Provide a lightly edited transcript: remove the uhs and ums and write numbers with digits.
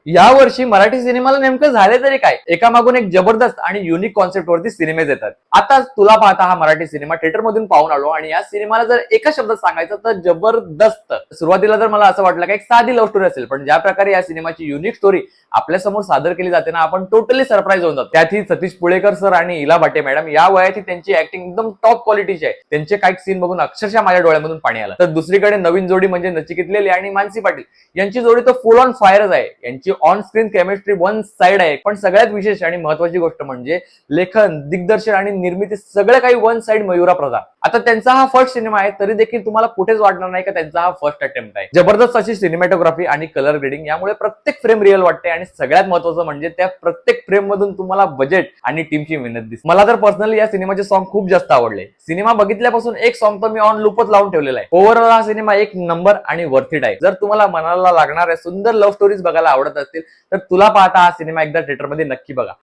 या वर्षी मराठी सिनेमाला नेमकं झाले तरी काय, एकामागून एक जबरदस्त आणि युनिक कॉन्सेप्ट वरती सिनेमे येतात. आता तुला पाहता हा मराठी सिनेमा थिएटर मधून पाहून आलो आणि या सिनेमाला जर एका शब्दात सांगायचं तर जबरदस्त. सुरुवातीला तर मला असं वाटलं की एक साधी लव्ह स्टोरी असेल, पण ज्या प्रकारे या सिनेमाची युनिक स्टोरी आपल्या समोर सादर केली जाते ना, आपण टोटली सरप्राईज होऊन जातो. त्यातही सतीश पुळेकर सर आणि इला भाटे मॅडम या वयाची त्यांची ऍक्टिंग एकदम टॉप क्वालिटीची आहे. त्यांचे काही सीन बघून अक्षरशः माझ्या डोळ्यामधून पाणी आलं. तर दुसरीकडे नवीन जोडी म्हणजे नचिकेत लेले आणि मानसी पाटील यांची जोडी तर फुल ऑन फायरच आहे. यांची on screen chemistry one side आहे. पण सगळ्यात विशेष आणि महत्वाची गोष्ट म्हणजे लेखन, दिग्दर्शन आणि निर्मिती सगळं काही वन साइड मयुरा प्रधान. आता त्यांचा हा फर्स्ट सिनेमा आहे, तरी देखील तुम्हाला कुठेच वाटणार नाही का त्यांचा हा फर्स्ट अटेम्प्ट आहे. जबरदस्त अशी सिनेमॅटोग्राफी आणि कलर ग्रेडिंग यामुळे प्रत्येक फ्रेम रिअल वाटते आणि सगळ्यात महत्वाचं म्हणजे त्या प्रत्येक फ्रेम मधून तुम्हाला बजेट आणि टीमची मेहनत दिसते. मला तर पर्सनली या सिनेमाचे सॉन्ग खूप जास्त आवडले. सिनेमा बघितल्यापासून एक सॉन्ग तर मी ऑन लूपच लावून ठेवलेला आहे. ओव्हरऑल हा सिनेमा एक नंबर आणि वर्थ इट आहे. जर तुम्हाला मनाला लागणाऱ्या सुंदर लव्ह स्टोरीज बघायला आवडत असतील तर तुला पाहता हा सिनेमा एकदा थिएटरमध्ये नक्की बघा.